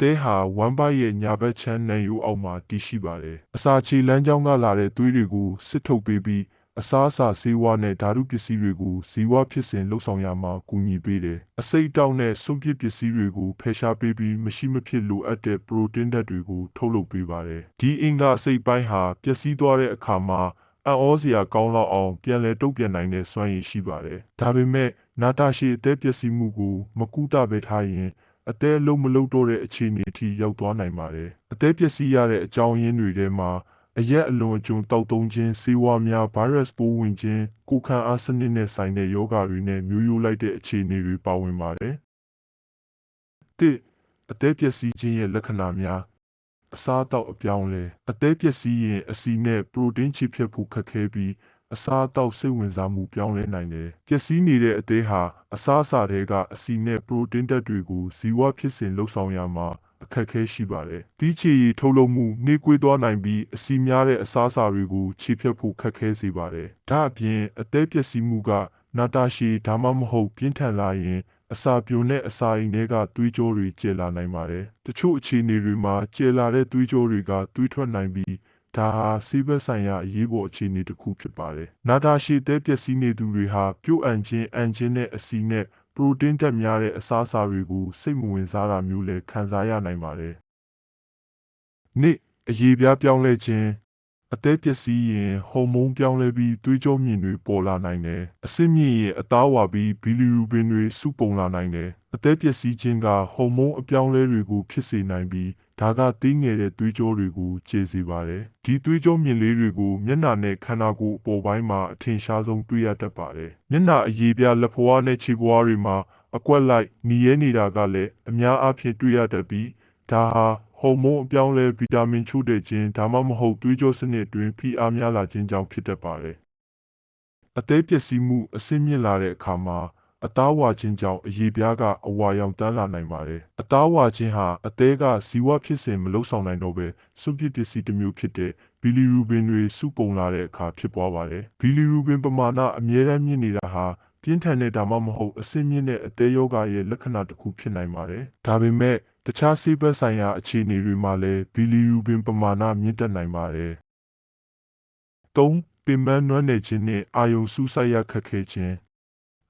သေးဟာဝမ်းပိုက်ရဲ့ညာဘက်ချမ်းနံရိုးအောက်မှာတည်ရှိပါတယ်။အစာချေလမ်းကြောင်းကလာတဲ့သွေးတွေကိုစစ်ထုတ်ပေးပြီးအစားအစာဆေးဝါးနဲ့ဓာတုပစ္စည်းတွေကိုဇီဝဖြစ်စဉ်လှုပ်ဆောင်ရမှာကူညီပေးတယ်။အစိတ်အတောက်နဲ့စွန့်ပစ်ပစ္စည်းတွေကိုဖယ်ရှားပေးပြီးမရှိမဖြစ်လိုအပ်တဲ့ပရိုတင်းဓာတ်တွေကိုထုတ်လုပ်ပေးပါတယ်။ဒီအင်္ဂါအစိတ်ပိုင်းဟာပျက်စီးသွားတဲ့အခါမှာအံ့ဩစရာကောင်းလောက်အောင်ပြန်လည်တုံ့ပြန်နိုင်တဲ့စွမ်းရည်ရှိပါတယ်။ဒါပေမဲ့နာတာရှည်အသက်ပျက်စီးမှုကိုမကုသဘဲထားရင်အသက်အလုံးမလုံးတော့တဲ့အခြေအနေအထိရောက်သွားနိုင်ပါတယ်။အသက်ပျက်စီးရတဲ့အကြောင်းရင်းတွေထဲမှာအရက်အလွန်အကျွံတောက်သုံးခြင်းဆေးဝါးများဗိုင်းရပ်စ်ပိုးဝင်ခြင်းကိုယ်ခံအားစနစ်နဲ့ဆိုင်တဲ့ရောဂါတွေနဲ့မျိုးရိုးလိုက်တဲ့အခြေအနေတွေပါဝင်ပါတယ်။အသက်ပျက်စီးခြင်းရဲ့လက္ခဏာများအစားအသောက်အပြောင်းလဲအသက်ပျက်စီးရင်အဆီနဲ့ပရိုတင်းချေဖြတ်ဖို့ခက်ခဲပြီးအစားအသောက်စိတ်ဝင်စားမှုပြောင်းလဲနိုင်တယ်။ပျက်စီးနေတဲ့အသေးဟာအစားအစာတွေကအဆီနဲ့ပရိုတင်းဓာတ်တွေကိုဇီဝဖြစ်စဉ်လှုပ်ဆောင်ရမှာအခက်အခဲရှိပါတယ်။ဒီချေရည်ထုတ်လုပ်မှုနှေးကွေးသွားနိုင်ပြီးအဆီများတဲ့အစားအစာတွေကိုခြေဖြတ်ဖို့ခက်ခဲစေပါတယ်။ဒါအပြင်အသက်ပျက်စီးမှုကနာတာရှည်ဒါမှမဟုတ်ပြင်းထန်လာရင်အစာပြိုနဲ့အစာအိမ်တွေကသွေးကြောတွေကျလာနိုင်ပါတယ်။တချို့အခြေအနေတွေမှာကျလာတဲ့သွေးကြောတွေကသွေးထွက်နိုင်ပြီးဒါဟာဆေးဘက်ဆိုင်ရာအရေးပေါ်အခြေအနေတစ်ခုဖြစ်ပါတယ်။နာတာရှည်သက်ပျက်စီးနေသူတွေဟာပြုတ်အန်ခြင်းနဲ့အဆီနဲ့ပရိုတင်းဓာတ်များတဲ့အစားအစာတွေကိုစိတ်မဝင်စားတာမျိုးလည်းခံစားရနိုင်ပါတယ်။အရေပြားပြောင်းလဲခြင်းအသက်ပျက်စီးရင်ဟော်မုန်းပြောင်းလဲပြီးသွေးကြောမြင့်တွေပေါ်လာနိုင်တယ်။အဆင့်မြင့်ရင်အသားဝါပြီးဘီလီရူဘင်တွေစုပုံလာနိုင်တယ်။အသက်ပျက်စီးခြင်းကဟော်မုန်းအပြောင်းလဲတွေကိုဖြစ်စေနိုင်ပြီးဒါကသေးငယ်တဲ့သွေးကြောတွေကိုကျေစေပါတယ်။ဒီသွေးကြောမြင့်လေးတွေကိုမျက်နှာနဲ့ခန္ဓာကိုယ်အပေါ်ပိုင်းမှာအထင်ရှားဆုံးတွေ့ရတတ်ပါတယ်။မျက်နှာအရေပြားလက်ဖွားနဲ့ခြေဖွားတွေမှာအကွက်လိုက်နီရဲနေတာကလည်းအများအားဖြင့်တွေ့ရတတ်ပြီးဒါဟာဟော်မုန်းအပြောင်းလဲဗီတာမင်ချို့တဲ့ခြင်းဒါမှမဟုတ်သွေးကြောစနစ်အတွင်းဖိအားများလာခြင်းကြောင့်ဖြစ်တတ်ပါတယ်။အသက်ပျက်စီးမှုအဆင့်မြင့်လာတဲ့အခါမှာအသားဝါခြင်းကြောင့်အရေပြားကအဝါရောင်တန်းလာနိုင်ပါတယ်။အသားဝါခြင်းဟာအသည်းကဇီဝဖြစ်စဉ်မလုပ်ဆောင်နိုင်တော့ဘဲစွန့်ပစ်ပစ္စည်းတစ်မျိုးဖြစ်တဲ့ဘီလီရူဘင်တွေစုပုံလာတဲ့အခါဖြစ်ပွားပါတယ်။ဘီလီရူဘင်ပမာဏအမြဲတမ်းမြင့်နေတာဟာပြင်းထန်တဲ့ဒါမှမဟုတ်အဆင့်မြင့်တဲ့အသေးယောဂရဲ့လက္ခဏာတစ်ခုဖြစ်နိုင်ပါတယ်။ဒါပေမဲ့တခြားဆေးဘက်ဆိုင်ရာအခြေအနေတွေမှာလည်းဘီလီရူဘင်ပမာဏမြင့်တက်နိုင်ပါတယ်။ပင်ပန်းနွမ်းနယ်ခြင်းနဲ့အာယုံစူးစိုက်ရခက်ခဲခြင်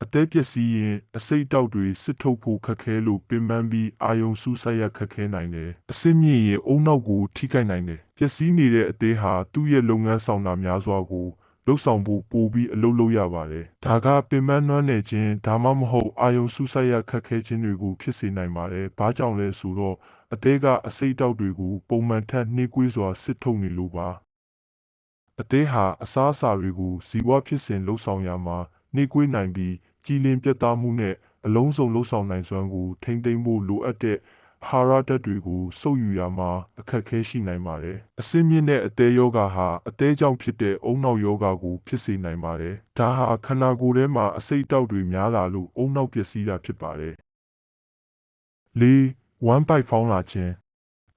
းအသက်ပျက်စီးရင်အစိတ်တောက်တွေစစ်ထုတ်ဖို့ခက်ခဲလို့ပင်ပန်းပြီးအာယုံစူးစိုက်ရခက်ခဲနိုင်တယ်။အဆင့်မြင့်ရင်အုံနောက်ကိုထိခိုက်နိုင်တယ်။ပျက်စီးနေတဲ့အသေးဟာသူ့ရဲ့လုပ်ငန်းဆောင်တာများစွာကိုလှုပ်ဆောင်ဖို့ပိုပြီးအလုပ်လုပ်ရပါတယ်။ဒါကပင်ပန်းနွမ်းနယ်ခြင်းဒါမှမဟုတ်အာယုံစူးစိုက်ရခက်ခဲခြင်းတွေကိုဖြစ်စေနိုင်ပါတယ်။ဘာကြောင့်လဲဆိုတော့အသေးကအစိတ်တောက်တွေကိုပုံမှန်ထက်နှေးကွေးစွာစစ်ထုတ်နေလို့ပါ။အသေးဟာအစားအစာတွေကိုဇီဝဖြစ်စဉ်လှုပ်ဆောင်ရမှာနှေးကွေးနိုင်ပြီးကြည်လင်ပြတ်သားမှုနဲ့အလုံးစုံလှုပ်ဆောင်နိုင်စွမ်းကိုထိမ့်သိမ်းဖို့လိုအပ်တဲ့ဟာရဓာတ်တွေကိုစုပ်ယူရမှာအခက်အခဲရှိနိုင်ပါတယ်။အဆင့်မြင့်တဲ့အသေးယောဂဟာအသေးကြောင့်ဖြစ်တဲ့အုံနောက်ယောဂကိုဖြစ်စေနိုင်ပါတယ်။ဒါဟာခန္ဓာကိုယ်ထဲမှာအစိတ်အတောက်တွေများလာလို့အုံနောက်ပျက်စီးတာဖြစ်ပါတယ်။ဝမ်းပိုက်ဖောင်းလာခြင်း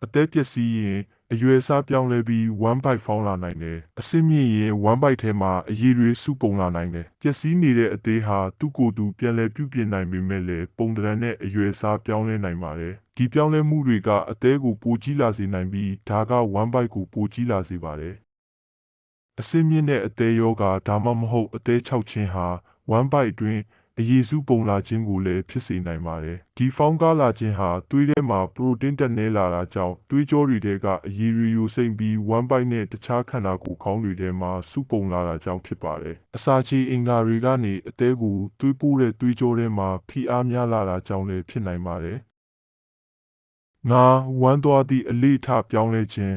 အသက်ပျက်စီးရင်အရွယ်အစားပြောင်းလဲပြီးဝမ်းပိုက်ဖောင်းလာနိုင်တယ်။အဆင့်မြင့်ရင်ဝမ်းပိုက်ထဲမှာအရည်တွေစုပုံလာနိုင်တယ်။ပျက်စီးနေတဲ့အသေးဟာသူ့ကိုယ်သူပြန်လည်ပြုပြင်နိုင်ပေမဲ့လည်းပုံသဏ္ဍာန်နဲ့အရွယ်အစားပြောင်းလဲနိုင်ပါတယ်။ဒီပြောင်းလဲမှုတွေကအသေးကိုပိုကြီးလာစေနိုင်ပြီးဒါကဝမ်းပိုက်ကိုပိုကြီးလာစေပါတယ်။အဆင့်မြင့်တဲ့အသေးယောဂဒါမှမဟုတ်အသေးချောက်ခြင်းဟာဝမ်းပိုက်အတွင်းအရည်စုပုံလာခြင်းကိုလည်းဖြစ်စေနိုင်ပါတယ်။ဒီဖောင်းကားလာခြင်းဟာသွေးထဲမှာပရိုတင်းတက်နေလာတာကြောင့်သွေးကြောတွေထဲကအရည်တွေယိုစိမ့်ပြီးဝမ်းပိုက်နဲ့တခြားခန္ဓာကိုယ်ခေါင်းတွေထဲမှာစုပုံလာတာကြောင့်ဖြစ်ပါတယ်။အစာချေအင်္ဂါတွေကနေအသေးကိုသွေးပိုးတဲ့သွေးကြောထဲမှာဖိအားများလာတာကြောင့်လည်းဖြစ်နိုင်ပါတယ်။ဝမ်းသွားသည့်အလေ့အထပြောင်းလဲခြင်း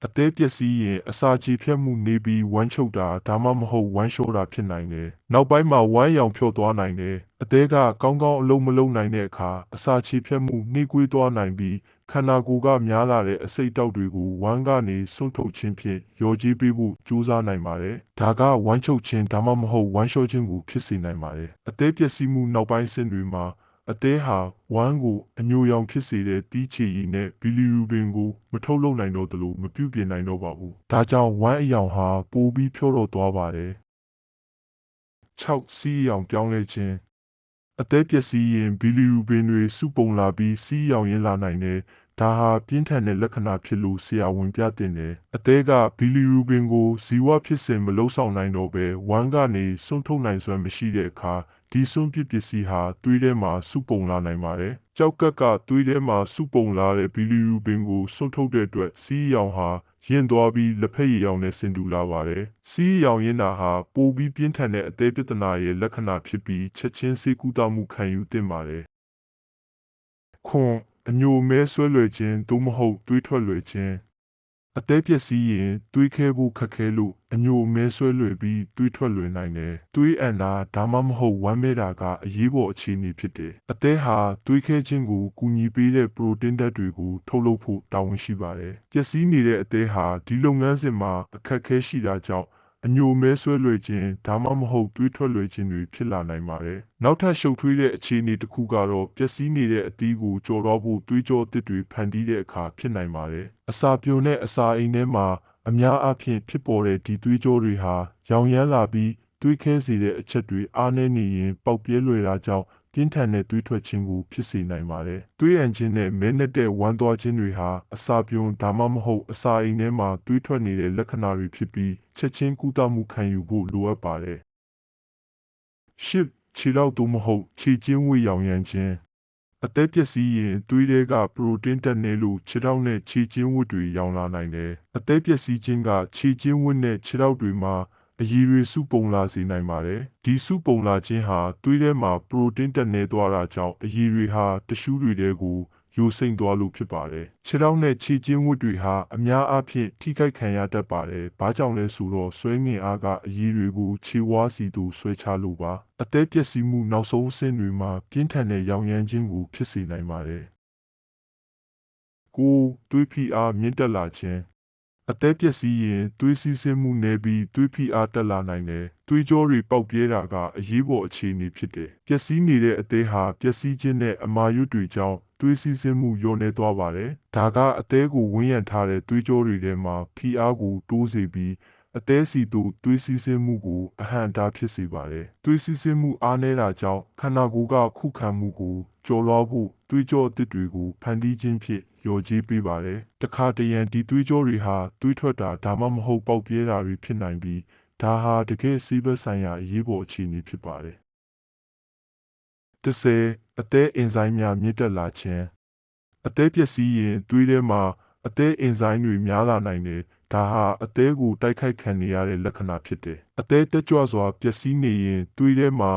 အသက်ပျက်စီးရင်အစာချေဖြတ်မှုနေပြီးဝမ်းချုပ်တာဒါမှမဟုတ်ဝမ်းလျှောတာဖြစ်နိုင်တယ်။နောက်ပိုင်းမှာဝမ်းရောင်ဖြော့သွားနိုင်တယ်။အသက်ကကောင်းကောင်းအလုပ်မလုပ်နိုင်တဲ့အခါအစာချေဖြတ်မှုနှေးကွေးသွားနိုင်ပြီးခန္ဓာကိုယ်ကများလာတဲ့အစိတ်တောက်တွေကိုဝမ်းကနေစွန့်ထုတ်ခြင်းဖြင့်လျော်ကြေးပေးဖို့ကြိုးစားနိုင်ပါတယ်။ဒါကဝမ်းချုပ်ခြင်းဒါမှမဟုတ်ဝမ်းလျှောခြင်းကိုဖြစ်စေနိုင်ပါတယ်။အသက်ပျက်စီးမှုနောက်ပိုင်းစဉ်တွေမှာအသေးဟာဝမ်းကိုအညိုရောင်ဖြစ်စေတဲ့တီးချေရည်နဲ့ဘီလီရူဘင်ကိုမထုတ်လုပ်နိုင်တော့သလိုမပြုပြင်နိုင်တော့ပါဘူး။ဒါကြောင့်ဝမ်းအယောင်ဟာပိုပြီးဖြောတော့သွားပါတယ်။စီးအယောင်ပြောင်းလဲခြင်းအသက်ပျက်စီးရင်ဘီလီရူဘင်တွေစုပုံလာပြီးစီးအယောင်ရင်းလာနိုင်တယ် ဒါဟာပြင်းထန်တဲ့လက္ခဏာဖြစ်လို့ဆရာဝန်ပြတင်တယ်အသေးကဘီလီရူဘင်ကိုဇီဝဖြစ်စဉ်မလုံဆောင်နိုင်တော့ပဲဝမ်းကနေစွန့်ထုတ်နိုင်စွမ်းမရှိတဲ့အခါဒီစွန့်ပစ်ပစ္စည်းဟာသွေးထဲမှာစုပုံလာနိုင်ပါတယ်ကြောက်ကက်ကသွေးထဲမှာစုပုံလာတဲ့ဘီလီရူဘင်ကိုစွန့်ထုတ်တဲ့အတွက်စီးရောင်ဟာရင်သွားပြီးလက်ဖက်ရည်ရောင်နဲ့ဆင်တူလာပါတယ်စီးရောင်ရင်တာဟာပိုပြီးပြင်းထန်တဲ့အသေးပြဿနာရဲ့လက္ခဏာဖြစ်ပြီးချက်ချင်းဆေးကုသမှုခံယူသင့်ပါတယ်ခွန်အညိုမဲဆွဲလွယ်ခြင်းသို့မဟုတ်သွေးထွက်လွယ်ခြင်းအသေးပျက်စီးရင်သွေးခဲဖို့ခက်ခဲလို့အညိုမဲဆွဲလွယ်ပြီးသွေးထွက်လွယ်နိုင်တယ်။သွေးအန်တာဒါမှမဟုတ်ဝမ်းမဲတာကအရေးပေါ်အခြေအနေဖြစ်တယ်။အသေးဟာသွေးခဲခြင်းကိုကူညီပေးတဲ့ပရိုတင်းဓာတ်တွေကိုထုတ်လုပ်ဖို့တာဝန်ရှိပါတယ်။ပျက်စီးနေတဲ့အသေးဟာဒီလုပ်ငန်းစဉ်မှာအခက်အခဲရှိတာကြောင့်အညိုမဲဆွဲလွယ်ခြင်းဒါမှမဟုတ်သွေးထွက်လွယ်ခြင်းတွေဖြစ်လာနိုင်ပါတယ်။နောက်ထပ်ရှုပ်ထွေးတဲ့အခြေအနေတစ်ခုကတော့ပျက်စီးနေတဲ့အသီးကိုကြော်တော့ဖို့သွေးကြောအသစ်တွေဖန်တီးတဲ့အခါဖြစ်နိုင်ပါတယ်။အစာပြိုနဲ့အစာအိမ်ထဲမှာအများအားဖြင့်ဖြစ်ပေါ်တဲ့ဒီသွေးကြောတွေဟာရောင်ရမ်းလာပြီးသွေးခဲစေတဲ့အချက်တွေအားနည်းနေရင်ပေါက်ပြဲလွယ်တာကြောင့်ပြင်းထန်တဲ့သွေးထွက်ခြင်းကိုဖြစ်စေနိုင်ပါတယ်။သွေးအန်ခြင်းနဲ့မဲနဲ့တဲ့ဝမ်းသွားခြင်းတွေဟာအစာပြိုဒါမှမဟုတ်အစာအိမ်ထဲမှာသွေးထွက်နေတဲ့လက္ခဏာတွေဖြစ်ပြီးချက်ချင်းကုသမှုခံယူဖို့လိုအပ်ပါတယ်။ခြေထောက်သို့မဟုတ်ခြေကျင်းဝတ်ရောင်ရမ်းခြင်းအသက်ပျက်စီးရင်သွေးတွေကပရိုတင်းတက်နေလို့ခြေထောက်နဲ့ခြေကျင်းဝတ်တွေရောင်လာနိုင်တယ်။အသက်ပျက်စီးခြင်းကခြေကျင်းဝတ်နဲ့ခြေထောက်တွေမှာအရည်တွေစုပုံလာစေနိုင်ပါတယ်။ဒီစုပုံလာခြင်းဟာသွေးထဲမှာပရိုတင်းတက်နေသွားတာကြောင့်အရည်တွေဟာတ िश ူးတွေကိုယိုစိမ့်သွားလို့ဖြစ်ပါတယ်။ခြေထောက်နဲ့ခြေကျင်းဝတ်တွေဟာအများအားဖြင့်ထိခိုက်ခံရတတ်ပါတယ်။ဘာကြောင့်လဲဆိုတော့ဆွဲငင်အားကအရည်တွေကိုခြေဝါးစီသို့ဆွဲချလို့ပါ။အသက်ပျက်စီးမှုနောက်ဆုံးအဆင့်တွေမှာပြင်းထန်တဲ့ရောင်ရမ်းခြင်းကိုဖြစ်စေနိုင်ပါတယ်။သွေးဖိအားမြင့်တက်လာခြင်းအသက်ပျက်စီးရင်သွေးစီးဆင်းမှုနည်းပြီးသွေးဖိအားတက်လာနိုင်တယ်။သွေးကြောတွေပေါက်ပြဲတာကအရေးပေါ်အခြေအနေဖြစ်တယ်။ပျက်စီးနေတဲ့အသေးဟာပျက်စီးခြင်းနဲ့အမာရွတ်တွေကြောင့်သွေးစီးဆင်းမှုလျော့နည်းသွားပါတယ်။ဒါကအသေးကိုဝန်းရံထားတဲ့သွေးကြောတွေထဲမှာဖိအားကိုတိုးစေပြီးအသေးစီသို့သွေးစီးဆင်းမှုကိုအဟန့်အတားဖြစ်စေပါတယ်။သွေးစီးဆင်းမှုအားနည်းတာကြောင့်ခန္ဓာကိုယ်ကခုခံမှုကိုကျော်လွှားဖို့သွေးကြောအသစ်တွေကိုဖန်တီးခြင်းဖြင့်လျော်ကြေးပေးပါတယ်။တခါတရံဒီသွေးကြောတွေဟာသွေးထွက်တာဒါမှမဟုတ်ပေါက်ပြဲတာတွေဖြစ်နိုင်ပြီးဒါဟာတကယ်ဆေးဘက်ဆိုင်ရာအရေးပေါ်အခြေအနေဖြစ်ပါတယ်။အသေးအင်ဇိုင်းများမြင့်တက်လာခြင်းအသေးပျက်စီးရင်သွေးထဲမှာအသေးအင်ဇိုင်းတွေများလာနိုင်တယ်။ဒါဟာအသေးကိုတိုက်ခိုက်ခံနေရတဲ့လက္ခဏာဖြစ်တယ်။အသေးတက်ကြွစွာပျက်စီးနေရင်သွေးထဲမှာ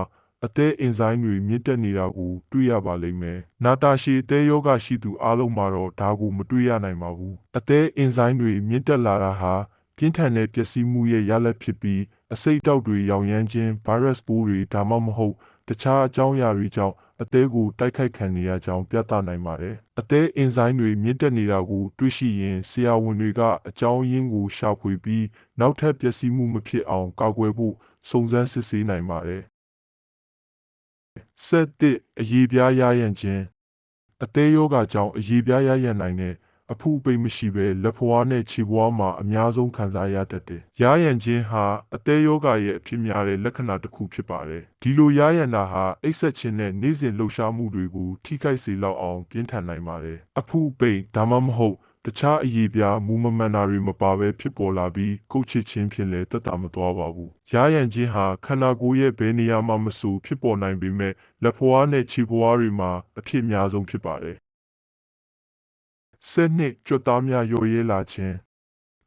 အသေးအင်ဇိုင်းတွေမြင့်တက်နေတာကိုတွေ့ရပါလိမ့်မယ်။နာတာရှည်အသေးယောဂရှိသူအားလုံးမှာတော့ဒါကိုမတွေ့ရနိုင်ပါဘူး။အသေးအင်ဇိုင်းတွေမြင့်တက်လာတာဟာပြင်းထန်တဲ့ပျက်စီးမှုရဲ့ရလဒ်ဖြစ်ပြီးအဆိပ်အတောက်တွေရောင်ရမ်းခြင်းဗိုင်းရပ်စ်ပိုးတွေဒါမှမဟုတ်တခြားအကြောင်းအရာတွေကြောင့်အသေးကိုတိုက်ခိုက်ခံနေရကြောင်းပြသနိုင်ပါတယ်။အသေးအင်ဇိုင်းတွေမြင့်တက်နေတာကိုတွေ့ရှိရင်ဆရာဝန်တွေကအကြောင်းရင်းကိုရှာဖွေပြီးနောက်ထပ်ပျက်စီးမှုမဖြစ်အောင်ကာကွယ်ဖို့စုံစမ်းစစ်ဆေးနိုင်ပါတယ်။အရေပြားယားယံခြင်းအသေးယောဂကြောင့်အရေပြားယားယံနိုင်တဲ့အဖုအပိတ်မရှိဘဲလက်ဖွားနဲ့ခြေဖွားမှာအများဆုံးခံစားရတတ်တယ်။ယားယံခြင်းဟာအသေးယောဂရဲ့အဖြစ်များတဲ့လက္ခဏာတစ်ခုဖြစ်ပါတယ်။ဒီလိုယားယံတာဟာအိပ်စက်ခြင်းနဲ့နေ့စဉ်လှုပ်ရှားမှုတွေကိုထိခိုက်စေလောက်အောင်ပြင်းထန်နိုင်ပါတယ်။အဖုအပိတ်ဒါမှမဟုတ်တခြားအရေပြားမူမမှန်တာတွေမပါဘဲဖြစ်ပေါ်လာပြီးကုတ်ချစ်ခြင်းဖြင့်လည်းသက်သာမသွားပါဘူး။ယားယံခြင်းဟာခန္ဓာကိုယ်ရဲ့ဘယ်နေရာမှာမဆိုဖြစ်ပေါ်နိုင်ပေမဲ့လက်ဖွားနဲ့ခြေဖွားတွေမှာအဖြစ်များဆုံးဖြစ်ပါတယ်။ကြွက်သားများလျော့ရဲလာခြင်း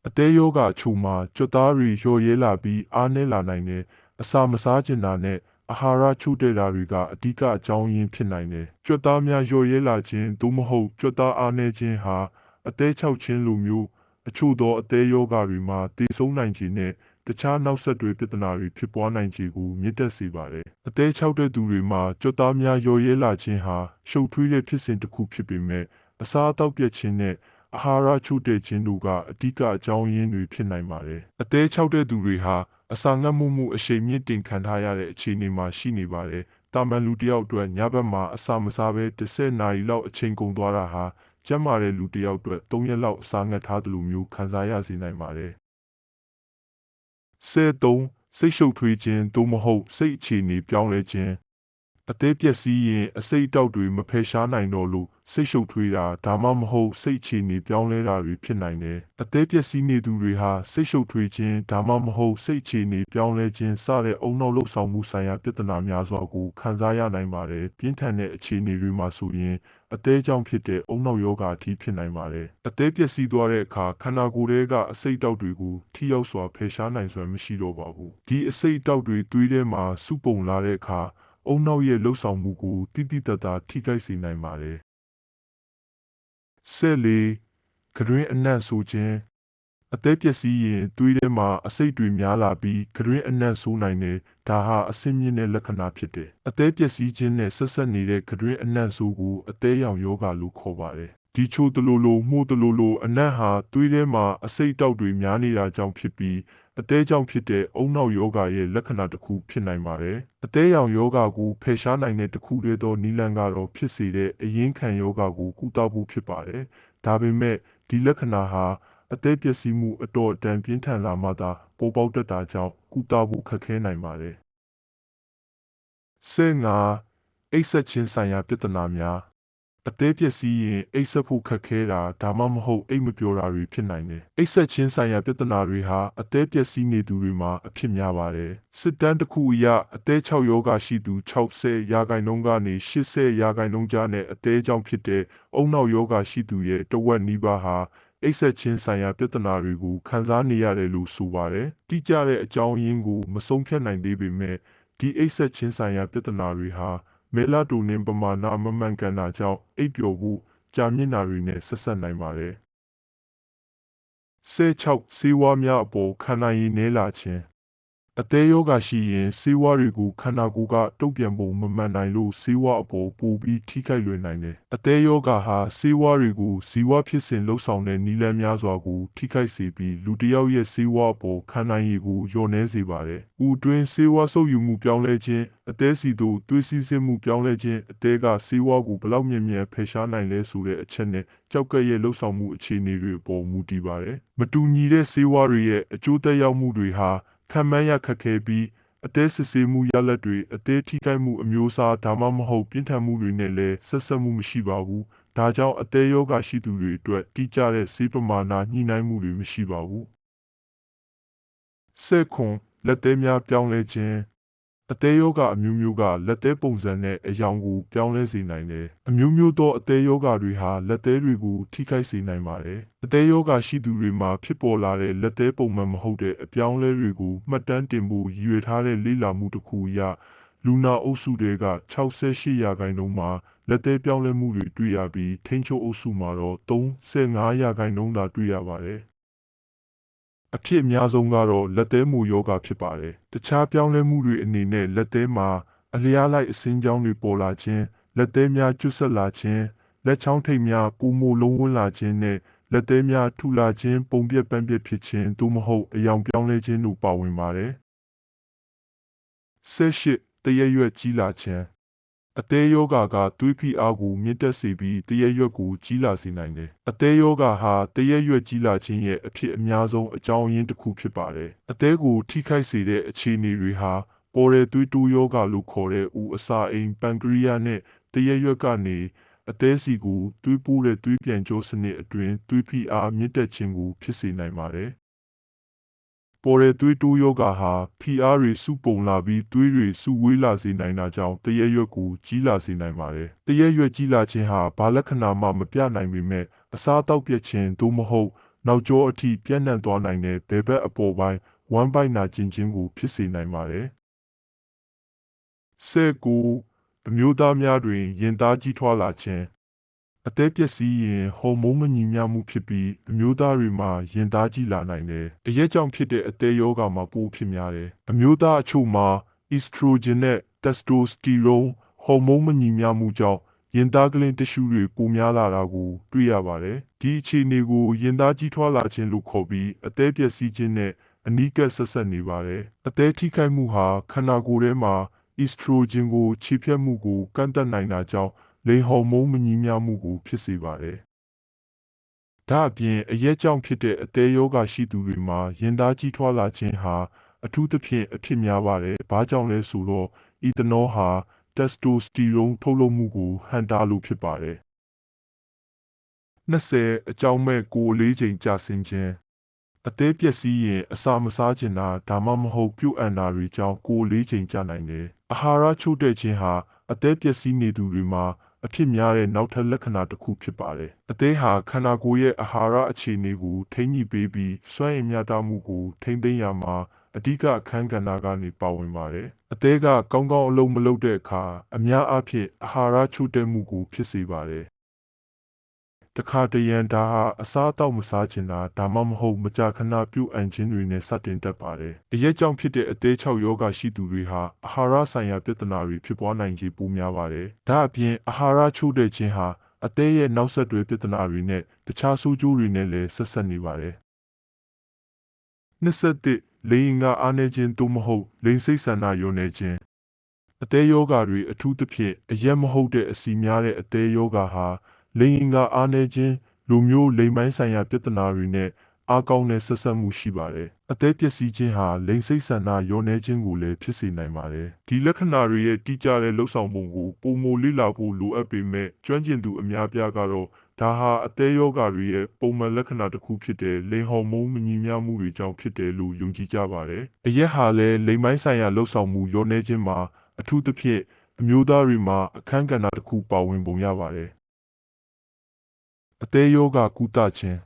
အသေးယောဂအချို့မှာကြွက်သားတွေလျော့ရဲလာပြီးအားနည်းလာနိုင်တယ်။အစာမစားကျင်တာနဲ့အာဟာရချို့တဲ့တာတွေကအဓိကအကြောင်းရင်းဖြစ်နိုင်တယ်။ကြွက်သားများလျော့ရဲလာခြင်းသို့မဟုတ်ကြွက်သားအားနည်းခြင်းဟာအသေးချောက်ခြင်းလိုမျိုးအချို့သောအသေးယောဂတွေမှာတည်ဆုံးနိုင်ခြင်းနဲ့တခြားနောက်ဆက်တွဲပြဿနာတွေဖြစ်ပွားနိုင်ခြေကိုမြင့်တက်စေပါတယ်။အသေးချောက်တဲ့သူတွေမှာကြွက်သားများလျော့ရဲလာခြင်းဟာရှုပ်ထွေးတဲ့ဖြစ်စဉ်တစ်ခုဖြစ်ပေမဲ့အစားအသောက်ပြတ်ခြင်းနဲ့အာဟာရချို့တဲ့ခြင်းတို့ကအဓိကအကြောင်းရင်းတွေဖြစ်နိုင်ပါတယ်။အသေးချောက်တဲ့သူတွေဟာအစာငတ်မှုအရှိန်မြင့်တင်ခံထားရတဲ့အခြေအနေမှာရှိနေပါတယ်။တာမန်လူတစ်ယောက်အတွက်ညဘက်မှာအစာမစားဘဲ10နာရီလောက်အချိန်ကုန်သွားတာဟာကျန်းမာတဲ့လူတစ်ယောက်အတွက်3ရက်လောက်အစာငတ်ထားသလိုမျိုးခံစားရစေနိုင်ပါတယ်။စိတ်ရှုပ်ထွေးခြင်းသို့မဟုတ်စိတ်အခြေအနေပြောင်းလဲခြင်း အသေးပျက်စီးရင်အစိတ်အတောက်တွေမဖယ်ရှားနိုင်တော့လို့စိတ်ရှုပ်ထွေးတာဒါမှမဟုတ်စိတ်အခြေအနေပြောင်းလဲတာတွေဖြစ်နိုင်တယ်။အသေးပျက်စီးနေသူတွေဟာစိတ်ရှုပ်ထွေးခြင်းဒါမှမဟုတ်စိတ်အခြေအနေပြောင်းလဲခြင်းစတဲ့အုံနောက်လှုပ်ဆောင်မှုဆိုင်ရာပြဿနာများစွာကိုခံစားရနိုင်ပါတယ်။ပြင်းထန်တဲ့အခြေအနေတွေမှာဆိုရင်အသေးကြောင့်ဖြစ်တဲ့အုံနောက်ယောဂအထိဖြစ်နိုင်ပါတယ်။အသေးပျက်စီးသွားတဲ့အခါခန္ဓာကိုယ်ထဲကအစိတ်အတောက်တွေကိုထိရောက်စွာဖယ်ရှားနိုင်စွမ်းမရှိတော့ပါဘူး။ဒီအစိတ်အတောက်တွေသွေးထဲမှာစုပုံလာတဲ့အခါအုံနောက်ရဲ့လှုပ်ဆောင်မှုကိုတိတိတတ်တာထိခိုက်စေနိုင်ပါတယ်။ဆက်လေကတွင်အနံ့ဆိုခြင်းအသက်ပျက်စီးရင်သွေးထဲမှာအဆိပ်တွေများလာပြီးကတွင်အနံ့ဆိုးနိုင်တယ်။ဒါဟာအဆင့်မြင့်တဲ့လက္ခဏာဖြစ်တယ်။အသက်ပျက်စီးခြင်းနဲ့ဆက်ဆက်နေတဲ့ကတွင်အနံ့ဆိုးကိုအသေးရောင်ယောဂလို့ခေါ်ပါတယ်။ဒီချိုတလိုလိုမှုတလိုလိုအနံ့ဟာသွေးထဲမှာအဆိပ်တောက်တွေများနေတာကြောင့်ဖြစ်ပြီးအသေးကြောင့်ဖြစ်တဲ့အုံနောက်ယောဂရဲ့လက္ခဏာတစ်ခုဖြစ်နိုင်ပါတယ်။အသေးရောင်ယောဂကိုဖယ်ရှားနိုင်တဲ့တစ်ခုတည်းသောနည်းလမ်းကတော့ဖြစ်စေတဲ့အရင်းခံယောဂကိုကုသဖို့ဖြစ်ပါတယ်။ဒါပေမဲ့ဒီလက္ခဏာဟာအသေးပျက်စီးမှုအတော်အတန်ပြင်းထန်လာမှသာပေါ်ပေါက်တတ်တာကြောင့်ကုသဖို့ခက်ခဲနိုင်ပါတယ်။15အိပ်စက်ခြင်းဆိုင်ရာပြဿနာများအသေးပျက်စီးရင်အိပ်စက်ဖို့ခက်ခဲတာဒါမှမဟုတ်အိပ်မပျော်တာတွေဖြစ်နိုင်တယ်။အိပ်စက်ခြင်းဆိုင်ရာပြဿနာတွေဟာအသေးပျက်စီးနေသူတွေမှာအဖြစ်များပါတယ်။စစ်တမ်းတစ်ခုအရအသေး6ယောဂရှိသူ60%ကနေ80%ကြားနဲ့အသေးကြောင့်ဖြစ်တဲ့အုံနောက်ယောဂရှိသူရဲ့တဝက်နီးပါးဟာအိပ်စက်ခြင်းဆိုင်ရာပြဿနာတွေကိုခံစားနေရတယ်လို့ဆိုပါတယ်။တိကျတဲ့အကြောင်းရင်းကိုမဆုံးဖြတ်နိုင်သေးပေမဲ့ဒီအိပ်စက်ခြင်းဆိုင်ရာပြဿနာတွေဟာမဲလာတိုနင်ပမာဏမမှန်ကန်တာကြောင့်အိပ်ပျော်မှုကြာမြင့်တာတွေနဲ့ဆက်ဆက်နိုင်ပါတယ်။16ဆေးဝါးများအပေါ်ခံနိုင်ရည်နည်းလာခြင်းအသေးယောဂရှိရင်ဆေးဝါးတွေကိုခန္ဓာကိုယ်ကတုံ့ပြန်ဖို့မမှန်နိုင်လို့ဆေးဝါးအပေါ်ပိုပြီးထိခိုက်လွယ်နိုင်တယ်။အသေးယောဂဟာဆေးဝါးတွေကိုဇီဝဖြစ်စဉ်လှုပ်ဆောင်တဲ့နည်းလမ်းများစွာကိုထိခိုက်စေပြီးလူတစ်ယောက်ရဲ့ဆေးဝါးအပေါ်ခံနိုင်ရည်ကိုလျော့နည်းစေပါတယ်။ဥတွင်းဆေးဝါးဆုပ်ယူမှုပြောင်းလဲခြင်းအသေးစီတို့သွေးစီးဆင်းမှုပြောင်းလဲခြင်းအသေးကဆေးဝါးကိုဘလောက်မြန်မြန်ဖယ်ရှားနိုင်လဲဆိုတဲ့အချက်နဲ့ကြောက်ကရဲ့လှုပ်ဆောင်မှုအခြေအနေတွေအပေါ်မူတည်ပါတယ်။မတူညီတဲ့ဆေးဝါးတွေရဲ့အကျိုးသက်ရောက်မှုတွေဟာခံမှန်းရခက်ခဲပြီးအသေးစစ်ဆေးမှုရလဒ်တွေအသေးထိခိုက်မှုအမျိုးအစားဒါမှမဟုတ်ပြင်းထန်မှုတွေနဲ့လည်းဆက်ဆက်မှုမရှိပါဘူး။ဒါကြောင့်အသေးယောဂရှိသူတွေအတွက်တိကျတဲ့ဆေးပမာဏညှိနှိုင်းမှုတွေမရှိပါဘူး။လက်သေးများပြောင်းလဲခြင်းအသေးယောဂအမျိုးမျိုးကလက်သေးပုံစံနဲ့အယောင်ကိုပြောင်းလဲစေနိုင်တယ်။အမျိုးမျိုးသောအသေးယောဂတွေဟာလက်သေးတွေကိုထိခိုက်စေနိုင်ပါတယ်။အသေးယောဂရှိသူတွေမှာဖြစ်ပေါ်လာတဲ့လက်သေးပုံမှန်မဟုတ်တဲ့အပြောင်းလဲတွေကိုမှတ်တမ်းတင်ဖို့ရည်ရွယ်ထားတဲ့လေ့လာမှုတစ်ခုအရလူနာအုပ်စုတွေက68%မှာလက်သေးပြောင်းလဲမှုတွေတွေ့ရပြီးထိန်းချုပ်အုပ်စုမှာတော့35%သာတွေ့ရပါတယ်။အဖြစ်အများဆုံးကတော့လက်သေးမူယောဂဖြစ်ပါတယ်။တခြားပြောင်းလဲမှုတွေအနေနဲ့လက်သေးမှာအလျားလိုက်အစင်းကြောင်းတွေပေါ်လာခြင်းလက်သေးများကျွတ်ဆက်လာခြင်းလက်ချောင်းထိပ်များပိုမိုလုံးဝန်းလာခြင်းနဲ့လက်သေးများထူလာခြင်းပုံပြက်ပန်းပြက်ဖြစ်ခြင်းသို့မဟုတ်အယောင်ပြောင်းလဲခြင်းတို့ပါဝင်ပါတယ်။တရက်ရွက်ကြီးလာခြင်းအသေးယောဂကသွေးဖိအားကိုမြင့်တက်စေပြီးတရက်ရွက်ကိုကြီးလာစေနိုင်တယ်။အသေးယောဂဟာတရက်ရွက်ကြီးလာခြင်းရဲ့အဖြစ်အများဆုံးအကြောင်းရင်းတစ်ခုဖြစ်ပါတယ်။အသေးကိုထိခိုက်စေတဲ့အခြေအနေတွေဟာပေါ်တဲ့သွေးတိုးယောဂလို့ခေါ်တဲ့ဥအစာအိမ်ပန်ကရီးယားနဲ့တရက်ရွက်ကနေအသေးစီကိုသွေးပိုးတဲ့သွေးပြန်ကြောစနစ်အတွင်းသွေးဖိအားမြင့်တက်ခြင်းကိုဖြစ်စေနိုင်ပါတယ်။ပေါ်တဲ့သွေးတိုးယောဂဟာဖိအားတွေစုပုံလာပြီးသွေးတွေစုဝေးလာစေနိုင်တာကြောင့်တရက်ရွက်ကိုကြီးလာစေနိုင်ပါတယ်။တရက်ရွက်ကြီးလာခြင်းဟာဘာလက္ခဏာမှမပြနိုင်ပေမဲ့အစားအသောက်ပြတ်ခြင်းသို့မဟုတ်နောက်ကျောအထိပြန့်နှံ့သွားနိုင်တဲ့ဘယ်ဘက်အပေါ်ပိုင်းဝမ်းပိုက်နာကျင်ခြင်းကိုဖြစ်စေနိုင်ပါတယ်။အမျိုးသားများတွင်ရင်သားကြီးထွားလာခြင်းအသက်ပျက်စီးရင်ဟော်မုန်းမညီမျှမှုဖြစ်ပြီးအမျိုးသားတွေမှာရင်သားကြီးလာနိုင်တယ်။အရက်ကြောင့်ဖြစ်တဲ့အသေးယောဂမှာပိုဖြစ်များတယ်။အမျိုးသားအချို့မှာ estrogen နဲ့ testosterone ဟော်မုန်းမညီမျှမှုကြောင့်ရင်သားကလင်းတ िश ူတွေပိုများလာတာကိုတွေ့ရပါတယ်။ဒီအခြေအနေကိုရင်သားကြီးထွားလာခြင်းလို့ခေါ်ပြီးအသက်ပျက်စီးခြင်းနဲ့အနီးကပ်ဆက်ဆက်နေပါတယ်။အသက်ထိခိုက်မှုဟာခန္ဓာကိုယ်ထဲမှာ estrogen ကိုခြေဖြတ်မှုကိုကန့်သတ်နိုင်တာကြောင့်လိင်ဟော်မုန်းမညီမျှမှုကိုဖြစ်စေပါတယ်။ဒါအပြင်အရက်ကြောင့်ဖြစ်တဲ့အသေးယောဂရှိသူတွေမှာရင်သားကြီးထွားလာခြင်းဟာအထူးသဖြင့်အဖြစ်များပါတယ်။ဘာကြောင့်လဲဆိုတော့အီသနောဟာ testosterone ထုတ်လုပ်မှုကိုဟန့်တားလို့ဖြစ်ပါတယ်20အကြောင်းမဲ့ကိုယ်လေးချိန်ကြာဆင်းခြင်းအသေးပျက်စီးရင်အစာမစားချင်တာဒါမှမဟုတ်ပြုတ်အံတာတွေကြောင့်ကိုယ်လေးချိန်ကြာနိုင်တယ်အာဟာရချို့တဲ့ခြင်းဟာအသေးပျက်စီးနေသူတွေမှာအဖြစ်များတဲ့နောက်ထပ်လက္ခဏာတစ်ခုဖြစ်ပါတယ်အသေးဟာခန္ဓာကိုယ်ရဲ့အာဟာရအခြေအနေကိုထိန်းညှိပေးပြီးစွမ်းရည်မျှတမှုကိုထိန်းသိမ်းရမှာအဓိကအခန်းကဏ္ဍကနေပါဝင်ပါတယ်အသေးကကောင်းကောင်းအလုပ်မလုပ်တဲ့အခါအများအားဖြင့်အာဟာရချို့တဲ့မှုကိုဖြစ်စေပါတယ်တခါတရံဒါဟာအစားအသောက်မစားချင်တာဒါမှမဟုတ်မကြာခဏပြုတ်အံခြင်းတွေနဲ့စတင်တတ်ပါတယ်။အရက်ကြောင့်ဖြစ်တဲ့အသေးချောက်ယောဂရှိသူတွေဟာအာဟာရဆိုင်ရာပြဿနာတွေဖြစ်ပွားနိုင်ခြေပိုများပါတယ်။ဒါအပြင်အာဟာရချို့တဲ့ခြင်းဟာအသေးရဲ့နောက်ဆက်တွဲပြဿနာတွေနဲ့တခြားဆိုးကျိုးတွေနဲ့လည်းဆက်ဆက်နေပါတယ်။21လိင်ကအားနည်းခြင်းသို့မဟုတ်လိင်စိတ်ဆန္ဒယုံနေခြင်းအသေးယောဂတွေအထူးသဖြင့်အရက်မဟုတ်တဲ့အစီများတဲ့အသေးယောဂဟာလိင်ကအားနည်းခြင်းလူမျိုးလိင်ပိုင်းဆိုင်ရာပြဿနာတွေနဲ့အားကောင်းတဲ့ဆက်ဆက်မှုရှိပါတယ်။အသက်ပျက်စီးခြင်းဟာလိင်စိတ်ဆန္ဒညှော်နှဲခြင်းကိုလည်းဖြစ်စေနိုင်ပါတယ်။ဒီလက္ခဏာတွေရဲ့တိကျတဲ့လှုပ်ဆောင်ပုံကိုပုံမလေ့လာဖို့လိုအပ်ပေမဲ့ကျွမ်းကျင်သူအများပြားကတော့ဒါဟာအသက်ယောဂတွေရဲ့ပုံမှန်လက္ခဏာတစ်ခုဖြစ်တဲ့လိင်ဟော်မုန်းမညီမျှမှုတွေကြောင့်ဖြစ်တယ်လို့ယုံကြည်ကြပါတယ်။အရက်ဟာလည်းလိင်ပိုင်းဆိုင်ရာလှုပ်ဆောင်မှုညှော်နှဲခြင်းမှာအထူးသဖြင့်အမျိုးသားတွေမှာအခန်းကဏ္ဍတစ်ခုပါဝင်ပုံရပါတယ်။အသေးယောဂကုသခြင်း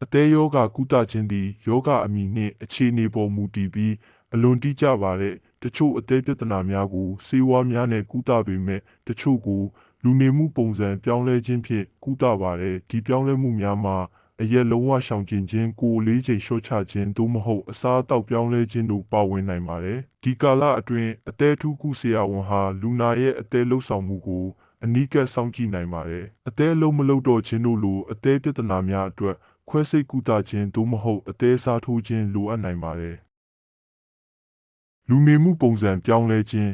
အသေးယောဂကုသခြင်းသည်ယောဂအမည်နှင့်အခြေအနေပေါ်မူတည်ပြီးအလွန်တိကျပါတဲ့တချို့အသေးပြဿနာများကိုဆေးဝါးများနဲ့ကုသပေမဲ့တချို့ကိုလူနေမှုပုံစံပြောင်းလဲခြင်းဖြင့်ကုသပါတယ်ဒီပြောင်းလဲမှုများမှာအရက်လုံးဝရှောင်ကျဉ်ခြင်းကိုယ်လေးချိန်လျှော့ချခြင်းသို့မဟုတ်အစားအသောက်ပြောင်းလဲခြင်းတို့ပါဝင်နိုင်ပါတယ်ဒီကာလအတွင်းအသေးထူးကုဆရာဝန်ဟာလူနာရဲ့အသေးလှုပ်ဆောင်မှုကိုအနီးကပ်စောင့်ကြည့်နိုင်ပါတယ်။အသေးလုံးမလုပ်တော့ခြင်းတို့လိုအသေးပြဿနာများအတွက်ခွဲစိတ်ကုသခြင်းသို့မဟုတ်အသေးစားထိုးခြင်းလိုအပ်နိုင်ပါတယ်။လူနေမှုပုံစံပြောင်းလဲခြင်း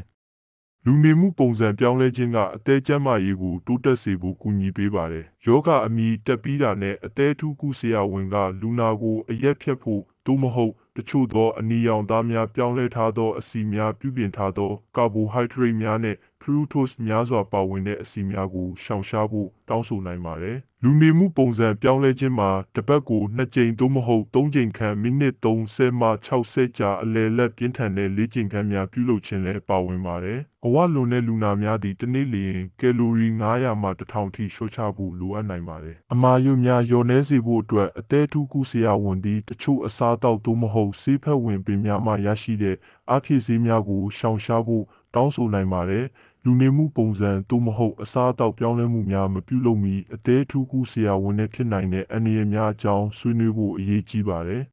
လူနေမှုပုံစံပြောင်းလဲခြင်းကအသေးကျန်းမာရေးကိုတိုးတက်စေဖို့ကူညီပေးပါတယ်။ယောဂအမီတက်ပြီးတာနဲ့အသေးထူးကုဆရာဝန်ကလူနာကိုအရက်ဖြတ်ဖို့သို့မဟုတ်တချို့သောအနီရောင်သားများပြောင်းလဲထားသောအဆီများပြုပြင်ထားသောကာဘိုဟိုက်ဒရိတ်များနဲ့fructose များစွာပါဝင်တဲ့အဆီများကိုရှောင်ရှားဖို့တောင်းဆိုနိုင်ပါတယ်။လူနေမှုပုံစံပြောင်းလဲခြင်းမှာတစ်ပတ်ကို2ကြိမ်သို့မဟုတ်3ကြိမ်ခန့်မိနစ်30မှ60ကြာအလယ်လက်ပြင်းထန်တဲ့4ကြိမ်ခန့်များပြုလုပ်ခြင်းလည်းပါဝင်ပါတယ်။အဝလွန်တဲ့လူနာများသည်တစ်နေ့လျှင်ကယ်လိုရီ900မှ1000ထိလျှော့ချဖို့လိုအပ်နိုင်ပါတယ်။အမာရွများလျော်နှဲစေဖို့အတွက်အသေးထူးကုဆရာဝန်သည်တချို့အစားအသောက်သို့မဟုတ်ဆေးဖက်ဝင်ပင်များမှရရှိတဲ့အားဖြည့်ဆေးများကိုရှောင်ရှားဖို့တောင်းဆိုနိုင်ပါတယ်။လူနေမှုပုံစံသို့မဟုတ်အစားအသောက်ပြောင်းလဲမှုများမပြုလုပ်မီအသေးထူးကုဆရာဝန်နဲ့ဖြစ်နိုင်တဲ့အန္တရာယ်များအကြောင်းဆွေးနွေးဖို့အရေးကြီးပါတယ်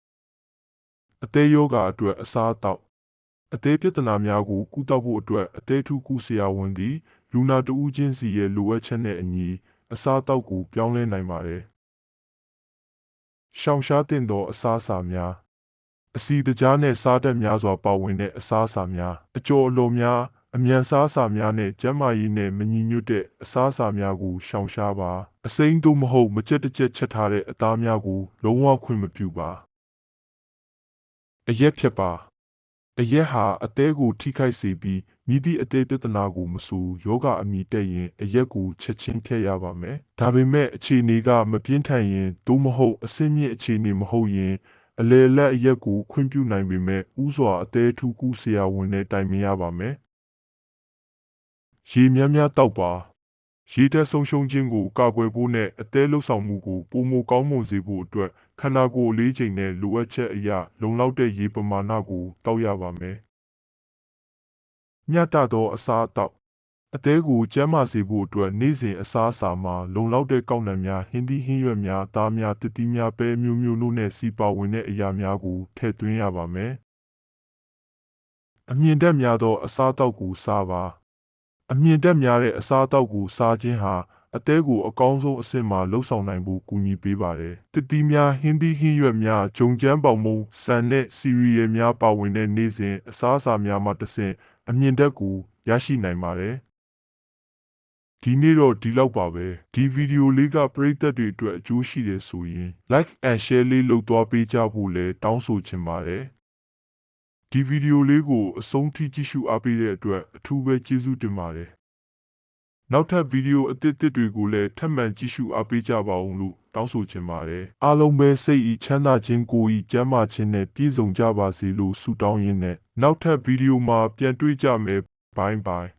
။အသေးယောဂအတွက်အစားအသောက်အသေးပြဿနာများကိုကုသဖို့အတွက်အသေးထူးကုဆရာဝန်သည်လူနာတဦးချင်းစီရဲ့လိုအပ်ချက်နဲ့အညီအစားအသောက်ကိုပြောင်းလဲနိုင်ပါတယ်။ရှောင်ရှားသင့်သောအစားအစာများအစီတကြားနဲ့စားတတ်များစွာပါဝင်တဲ့အစားအစာများအကျော်အလွန်များအမြန်စားအစာများနဲ့ကျန်းမာရေးနဲ့မညီညွတ်တဲ့အစားအစာများကိုရှောင်ရှားပါအစိမ်းသို့မဟုတ်မကြက်တကြက်ချက်ထားတဲ့အသားများကိုလုံးဝခွင့်မပြုပါအရက်ဖြတ်ပါအရက်ဟာအသေးကိုထိခိုက်စေပြီးမိသည့်အသေးပြဿနာကိုမဆိုယောဂအမီတက်ရင်အရက်ကိုချက်ချင်းဖျက်ရပါမယ်ဒါပေမဲ့အခြေအနေကမပြင်းထန်ရင်သို့မဟုတ်အဆင့်မြင့်အခြေအနေမဟုတ်ရင်အလေလက်အရက်ကိုခွင့်ပြုနိုင်ပေမဲ့ဥစွာအသေးထူးကူဆရာဝန်နဲ့တိုင်ပင်ရပါမယ်ရေများများတောက်ပါရေတက်ဆုံးရှုံးခြင်းကိုကာကွယ်ဖို့နဲ့အသေးလှုပ်ဆောင်မှုကိုပိုမိုကောင်းမွန်စေဖို့အတွက်ခန္ဓာကိုယ်လေးချိန်နဲ့လိုအပ်ချက်အရလုံလောက်တဲ့ရေပမာဏကိုတောက်ရပါမယ်မျှတသောအစားအသောက်အသေးကိုကျန်းမာစေဖို့အတွက်နေ့စဉ်အစားအစာမှာလုံလောက်တဲ့ကောက်နှံများဟင်းသီးဟင်းရွက်များသားများတစ်သီးများပဲမျိုးမျိုးတို့နဲ့စီပါဝင်တဲ့အရာများကိုထည့်သွင်းရပါမယ်အမြင့်တက်များသောအစားအသောက်ကိုစားပါအမြင့်တက်များတဲ့အစားအသောက်ကိုစားခြင်းဟာအသေးကိုအကောင်းဆုံးအဆင့်မှာလှုပ်ဆောင်နိုင်ဖို့ကူညီပေးပါတယ်တစ်သီးများဟင်းသီးဟင်းရွက်များဂျုံကျန်းပေါင်မုံဆန်နဲ့စီရီယယ်များပါဝင်တဲ့နေ့စဉ်အစားအစာများမှတစ်ဆင့်အမြင့်တက်ကိုရရှိနိုင်ပါတယ်ဒီနေ့တော့ဒီလောက်ပါပဲဒီဗီဒီယိုလေးကပရိသတ်တွေအတွက်အကျိုးရှိတယ်ဆိုရင် like and share လေးလုပ်သွားပေးကြဖို့လည်းတောင်းဆိုချင်ပါတယ် ဒီဗီဒီယိုလေးကိုအဆုံးထိကြည့်ရှုအားပေးတဲ့အတွက်အထူးပဲကျေးဇူးတင်ပါတယ်နောက်ထပ်ဗီဒီယိုအသစ်တွေကိုလည်းထပ်မံကြည့်ရှုအားပေးကြပါဦးလို့တောင်းဆိုချင်ပါတယ်အားလုံးပဲစိတ်ဤချမ်းသာခြင်းကိုယ်ဤကျန်းမာခြင်းနဲ့ပြည့်စုံကြပါစေလို့ဆုတောင်းရင်းနဲ့နောက်ထပ်ဗီဒီယိုမှာပြန်တွေ့ကြမယ်ဘိုင်းဘိုင်း